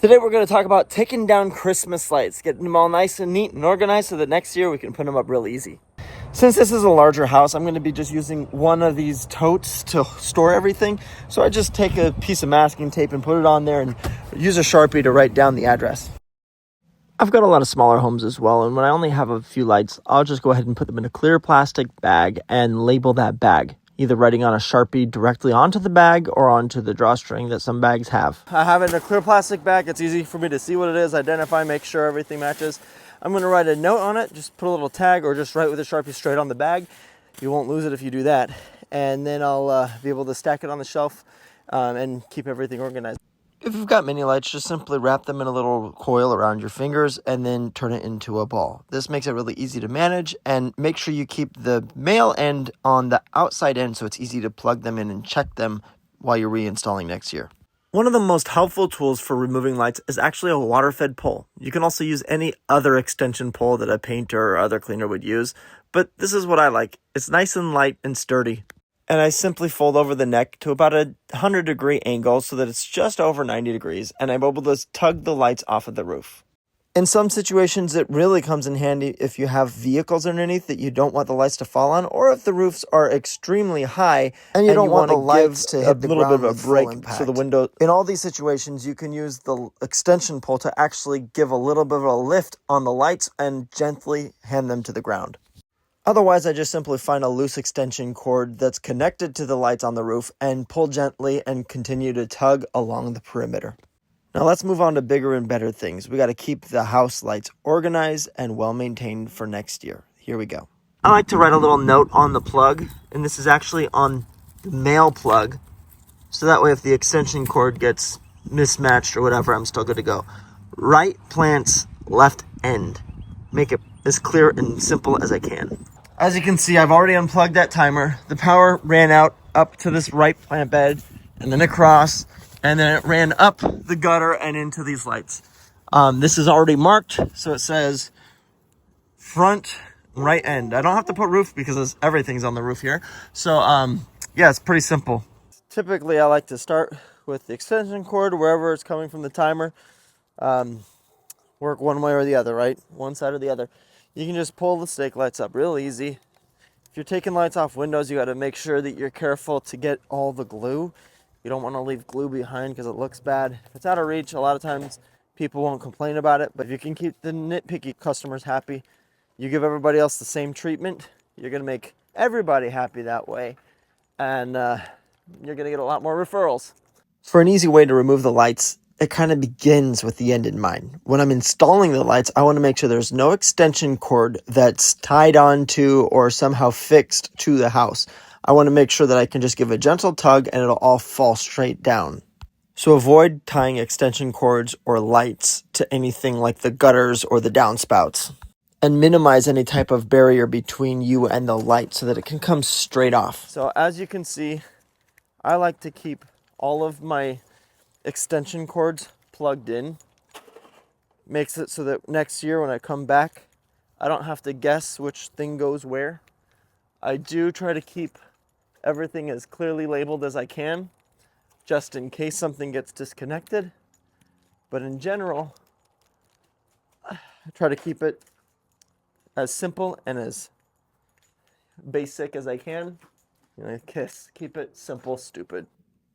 Today we're going to talk about taking down Christmas lights, getting them all nice and neat and organized so that next year we can put them up real easy. Since this is a larger house, I'm going to be just using one of these totes to store everything. So I just take a piece of masking tape and put it on there and use a Sharpie to write down the address. I've got a lot of smaller homes as well, and when I only have a few lights, I'll just go ahead and put them in a clear plastic bag and label that bag, either writing on a Sharpie directly onto the bag or onto the drawstring that some bags have. I have it in a clear plastic bag. It's easy for me to see what it is, identify, make sure everything matches. I'm going to write a note on it, just put a little tag or just write with a Sharpie straight on the bag. You won't lose it if you do that. And then I'll be able to stack it on the shelf and keep everything organized. If you've got mini lights, just simply wrap them in a little coil around your fingers and then turn it into a ball. This makes it really easy to manage, and make sure you keep the male end on the outside end so it's easy to plug them in and check them while you're reinstalling next year. One of the most helpful tools for removing lights is actually a water-fed pole. You can also use any other extension pole that a painter or other cleaner would use, but this is what I like. It's nice and light and sturdy. And I simply fold over the neck to about a 100-degree angle so that it's just over 90 degrees, and I'm able to tug the lights off of the roof. In some situations, it really comes in handy if you have vehicles underneath that you don't want the lights to fall on, or if the roofs are extremely high and you don't want the lights to hit the ground. A little bit of a break so the window. In all these situations, you can use the extension pole to actually give a little bit of a lift on the lights and gently hand them to the ground. Otherwise, I just simply find a loose extension cord that's connected to the lights on the roof and pull gently and continue to tug along the perimeter. Now let's move on to bigger and better things. We got to keep the house lights organized and well maintained for next year. Here we go. I like to write a little note on the plug, and this is actually on the male plug. So that way if the extension cord gets mismatched or whatever, I'm still good to go. Right plants, left end. Make it as clear and simple as I can. As you can see, I've already unplugged that timer. The power ran out up to this right plant bed and then across, and then it ran up the gutter and into these lights. This is already marked, so it says front right end. I don't have to put roof because everything's on the roof here. So yeah, it's pretty simple. Typically, I like to start with the extension cord wherever it's coming from the timer. Work one way or the other, right? One side or the other. You can just pull the stake lights up real easy. If you're taking lights off windows, you got to make sure that you're careful to get all the glue. You don't want to leave glue behind because it looks bad. If it's out of reach, a lot of times people won't complain about it. But if you can keep the nitpicky customers happy, you give everybody else the same treatment, you're going to make everybody happy that way. And you're going to get a lot more referrals. For an easy way to remove the lights, it kind of begins with the end in mind. When I'm installing the lights, I want to make sure there's no extension cord that's tied onto or somehow fixed to the house. I want to make sure that I can just give a gentle tug and it'll all fall straight down. So avoid tying extension cords or lights to anything like the gutters or the downspouts. And minimize any type of barrier between you and the light so that it can come straight off. So as you can see, I like to keep all of my extension cords plugged in. Makes it so that next year when I come back, I don't have to guess which thing goes where. I do try to keep everything as clearly labeled as I can, just in case something gets disconnected. But in general, I try to keep it as simple and as basic as I can. Keep it simple, stupid.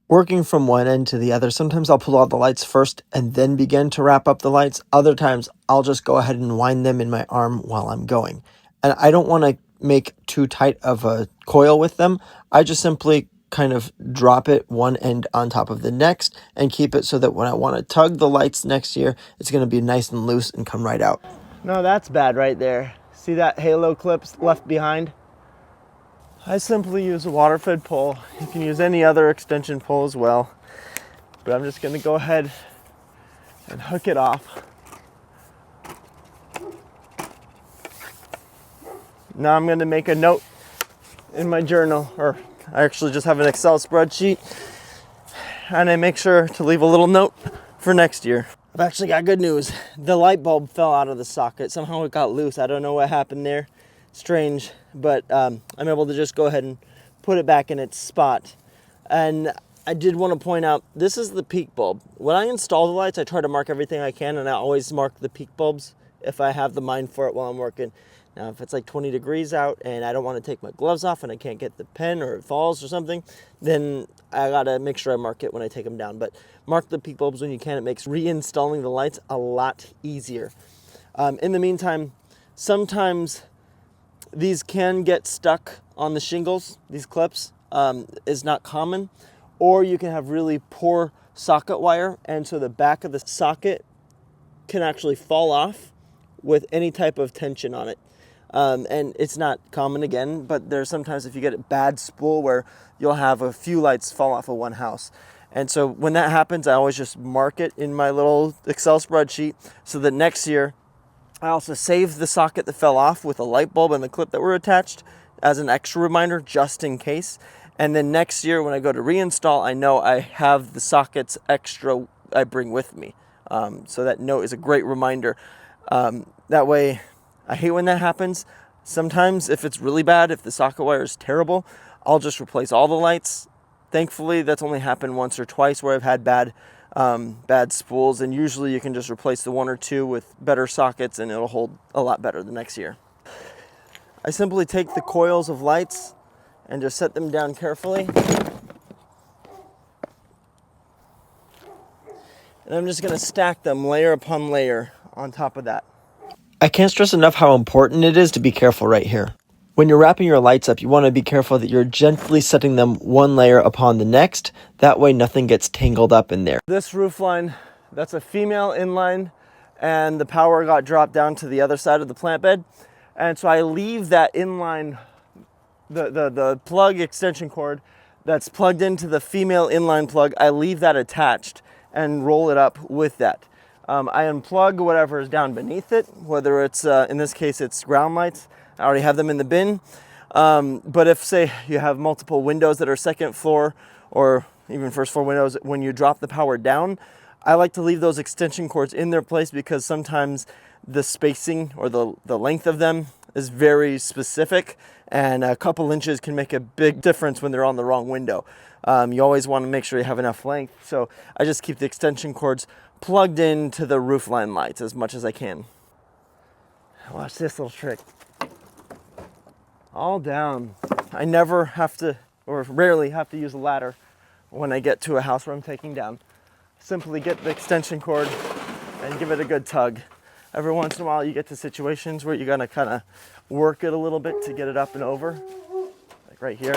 Working from one end to the other, sometimes I'll pull out the lights first and then begin to wrap up the lights. Other times, I'll just go ahead and wind them in my arm while I'm going. And I don't want to make too tight of a coil with them. I just simply kind of drop it one end on top of the next and keep it so that when I want to tug the lights next year, it's going to be nice and loose and come right out. No, that's bad right there. See that halo clips left behind? I simply use a water-fed pole. You can use any other extension pole as well. But I'm just going to go ahead and hook it off. Now I'm going to make a note in my journal, or I actually just have an Excel spreadsheet. And I make sure to leave a little note for next year. I've actually got good news. The light bulb fell out of the socket. Somehow it got loose. I don't know what happened there. Strange, but I'm able to just go ahead and put it back in its spot. And I did want to point out, this is the peak bulb. When I install the lights, I try to mark everything I can, and I always mark the peak bulbs if I have the mind for it while I'm working. Now, if it's like 20 degrees out and I don't want to take my gloves off and I can't get the pen or it falls or something, then I gotta make sure I mark it when I take them down. But mark the peak bulbs when you can. It makes reinstalling the lights a lot easier. In the meantime, sometimes these can get stuck on the shingles. These clips is not common. Or you can have really poor socket wire, and so the back of the socket can actually fall off with any type of tension on it. And it's not common again, but there's sometimes if you get a bad spool where you'll have a few lights fall off of one house. And so when that happens, I always just mark it in my little Excel spreadsheet so that next year I also save the socket that fell off with a light bulb and the clip that were attached as an extra reminder just in case. And then next year when I go to reinstall, I know I have the sockets extra I bring with me. So that note is a great reminder. That way, I hate when that happens. Sometimes if it's really bad, if the socket wire is terrible, I'll just replace all the lights. Thankfully, that's only happened once or twice where I've had bad spools, and usually you can just replace the one or two with better sockets and it'll hold a lot better the next year. I simply take the coils of lights and just set them down carefully. And I'm just gonna stack them layer upon layer on top of that. I can't stress enough how important it is to be careful right here. When you're wrapping your lights up, you want to be careful that you're gently setting them one layer upon the next. That way nothing gets tangled up in there. This roof line, that's a female inline, and the power got dropped down to the other side of the plant bed. And so I leave that inline, the plug extension cord that's plugged into the female inline plug, I leave that attached and roll it up with that. I unplug whatever is down beneath it, whether it's, in this case, it's ground lights. I already have them in the bin. But if, say, you have multiple windows that are second floor or even first floor windows, when you drop the power down, I like to leave those extension cords in their place because sometimes the spacing or the length of them is very specific, and a couple inches can make a big difference when they're on the wrong window. You always want to make sure you have enough length, so I just keep the extension cords plugged into the roofline lights as much as I can. Watch this little trick. All down. I never have to, or rarely have to use a ladder when I get to a house where I'm taking down. Simply get the extension cord and give it a good tug. Every once in a while you get to situations where you're gonna kind of work it a little bit to get it up and over, like right here.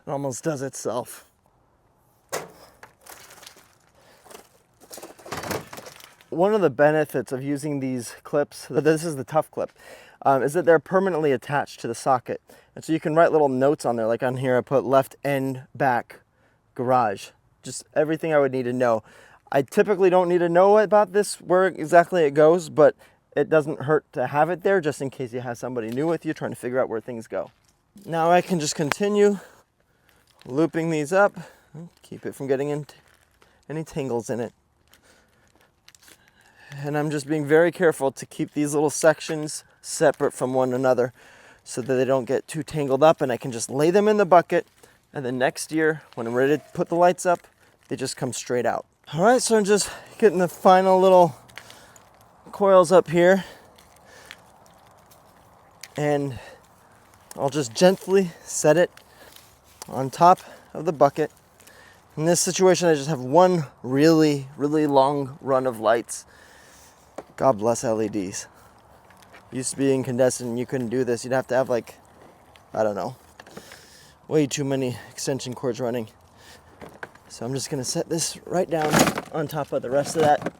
It almost does itself. One of the benefits of using these clips, this is the tough clip, is that they're permanently attached to the socket. And so you can write little notes on there, like on here I put left end back garage. Just everything I would need to know. I typically don't need to know about this, where exactly it goes, but it doesn't hurt to have it there just in case you have somebody new with you trying to figure out where things go. Now I can just continue looping these up, keep it from getting into any tangles in it. And I'm just being very careful to keep these little sections separate from one another so that they don't get too tangled up, and I can just lay them in the bucket, and then next year when I'm ready to put the lights up, they just come straight out. All right, so I'm just getting the final little coils up here, and I'll just gently set it on top of the bucket. In this situation, I just have one really, really long run of lights. God bless LEDs. Used to be incandescent and you couldn't do this. You'd have to have like, I don't know, way too many extension cords running. So I'm just gonna set this right down on top of the rest of that.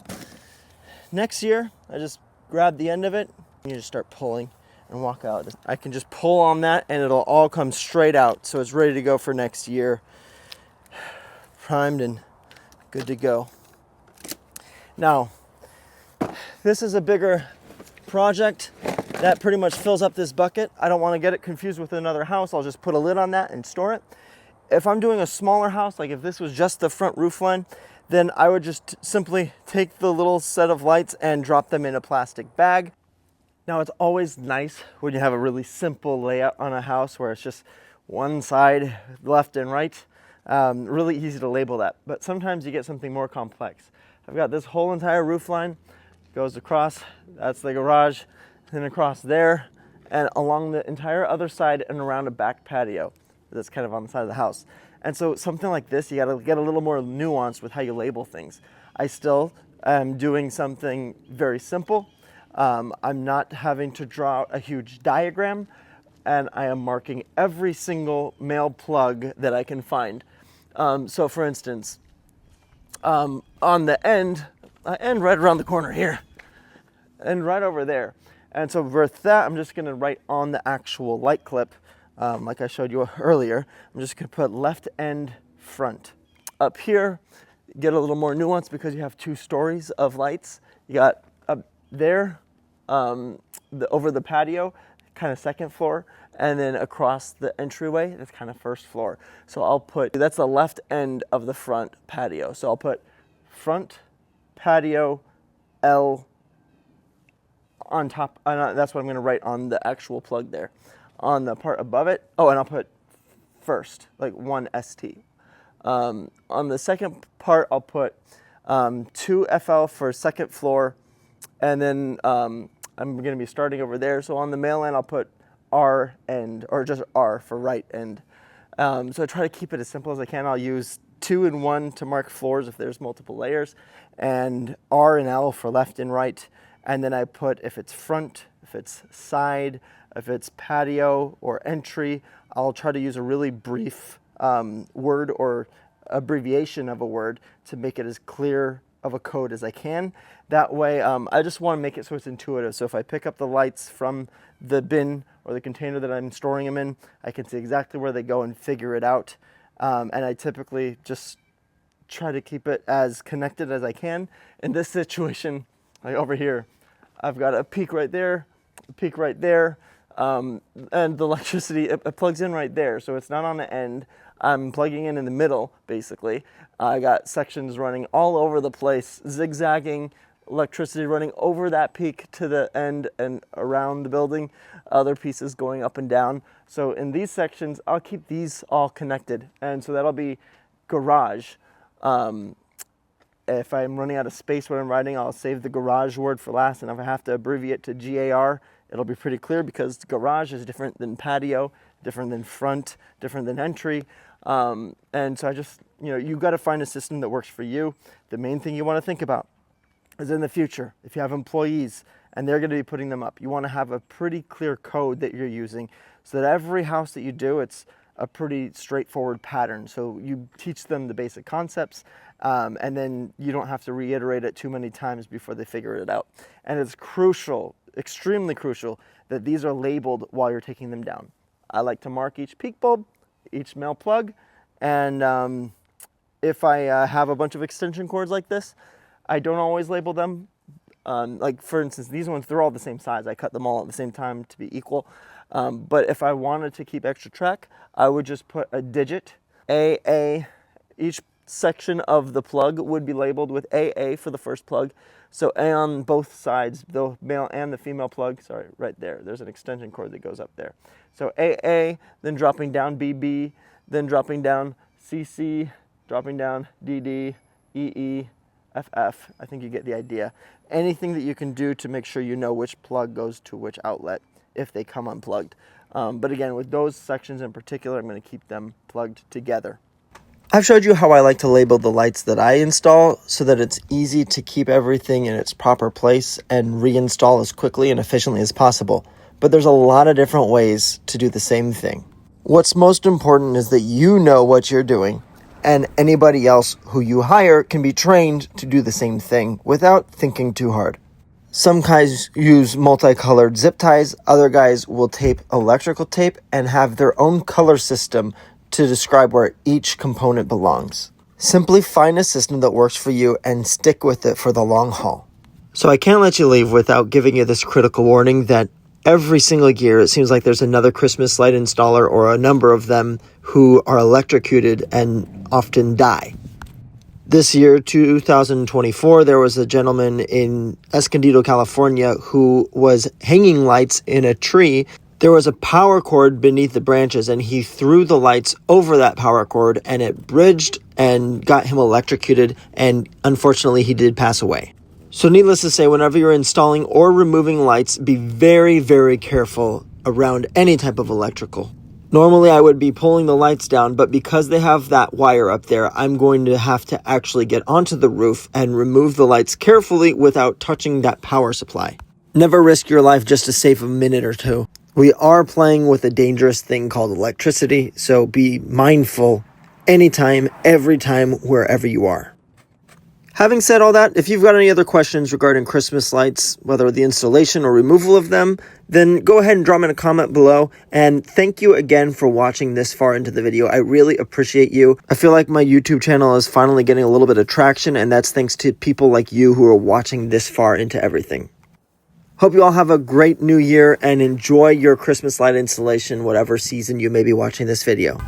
Next year, I just grab the end of it and you just start pulling and walk out. I can just pull on that and it'll all come straight out. So it's ready to go for next year. Primed and good to go. Now, this is a bigger project that pretty much fills up this bucket. I don't want to get it confused with another house. I'll just put a lid on that and store it. If I'm doing a smaller house, like if this was just the front roof line, then I would just simply take the little set of lights and drop them in a plastic bag. Now, it's always nice when you have a really simple layout on a house where it's just one side, left and right. Really easy to label that. But sometimes you get something more complex. I've got this whole entire roof line, goes across, that's the garage, then across there, and along the entire other side and around a back patio that's kind of on the side of the house. And so something like this, you gotta get a little more nuanced with how you label things. I still am doing something very simple. I'm not having to draw a huge diagram, and I am marking every single male plug that I can find. So for instance, on the end, I end right around the corner here, and right over there. And so with that, I'm just gonna write on the actual light clip, like I showed you earlier, I'm just gonna put left end front. Up here, get a little more nuance because you have 2 stories of lights. You got up there, over the patio, kind of second floor, and then across the entryway, that's kind of first floor. So I'll put, that's the left end of the front patio. So I'll put front patio L on top, that's what I'm gonna write on the actual plug there. On the part above it, oh, and I'll put first, like 1 ST. On the second part, I'll put 2 FL for second floor, and then I'm going to be starting over there. So on the male end, I'll put R end, or just R for right end. So I try to keep it as simple as I can. I'll use 2 and 1 to mark floors if there's multiple layers, and R and L for left and right. And then I put if it's front, if it's side, if it's patio or entry, I'll try to use a really brief word or abbreviation of a word to make it as clear of a code as I can. That way, I just want to make it so it's intuitive. So if I pick up the lights from the bin or the container that I'm storing them in, I can see exactly where they go and figure it out. And I typically just try to keep it as connected as I can. In this situation, like over here, I've got a peak right there, a peak right there, and the electricity, it plugs in right there, so it's not on the end. I'm plugging in the middle, basically. I got sections running all over the place, zigzagging, electricity running over that peak to the end and around the building, other pieces going up and down. So in these sections, I'll keep these all connected, and so that'll be garage. If I'm running out of space when I'm writing, I'll save the garage word for last, and if I have to abbreviate to GAR, it'll be pretty clear because garage is different than patio, different than front, different than entry. And so I just, you've got to find a system that works for you. The main thing you want to think about is in the future, if you have employees and they're going to be putting them up, you want to have a pretty clear code that you're using so that every house that you do, it's a pretty straightforward pattern. So you teach them the basic concepts, and then you don't have to reiterate it too many times before they figure it out. And it's crucial, extremely crucial, that these are labeled while you're taking them down. I like to mark each peak bulb, each male plug, and if I have a bunch of extension cords like this, I don't always label them. Like for instance, these ones, they're all the same size. I cut them all at the same time to be equal. But if I wanted to keep extra track, I would just put a digit, AA. Each section of the plug would be labeled with AA for the first plug. So A on both sides, the male and the female plug, sorry, right there. There's an extension cord that goes up there. So AA, then dropping down BB, then dropping down CC, dropping down DD, EE, FF. I think you get the idea. Anything that you can do to make sure you know which plug goes to which outlet if they come unplugged. But again, with those sections in particular, I'm going to keep them plugged together. I've showed you how I like to label the lights that I install so that it's easy to keep everything in its proper place and reinstall as quickly and efficiently as possible. But there's a lot of different ways to do the same thing. What's most important is that you know what you're doing, and anybody else who you hire can be trained to do the same thing without thinking too hard. Some guys use multicolored zip ties, other guys will tape electrical tape and have their own color system to describe where each component belongs. Simply find a system that works for you and stick with it for the long haul. So I can't let you leave without giving you this critical warning that every single year it seems like there's another Christmas light installer or a number of them who are electrocuted and often die. This year, 2024, there was a gentleman in Escondido, California, who was hanging lights in a tree. There was a power cord beneath the branches, and he threw the lights over that power cord, and it bridged and got him electrocuted, and unfortunately, he did pass away. So needless to say, whenever you're installing or removing lights, be very, very careful around any type of electrical. Normally, I would be pulling the lights down, but because they have that wire up there, I'm going to have to actually get onto the roof and remove the lights carefully without touching that power supply. Never risk your life just to save a minute or two. We are playing with a dangerous thing called electricity, so be mindful anytime, every time, wherever you are. Having said all that, if you've got any other questions regarding Christmas lights, whether the installation or removal of them, then go ahead and drop in a comment below. And thank you again for watching this far into the video. I really appreciate you. I feel like my YouTube channel is finally getting a little bit of traction, and that's thanks to people like you who are watching this far into everything. Hope you all have a great new year and enjoy your Christmas light installation, whatever season you may be watching this video.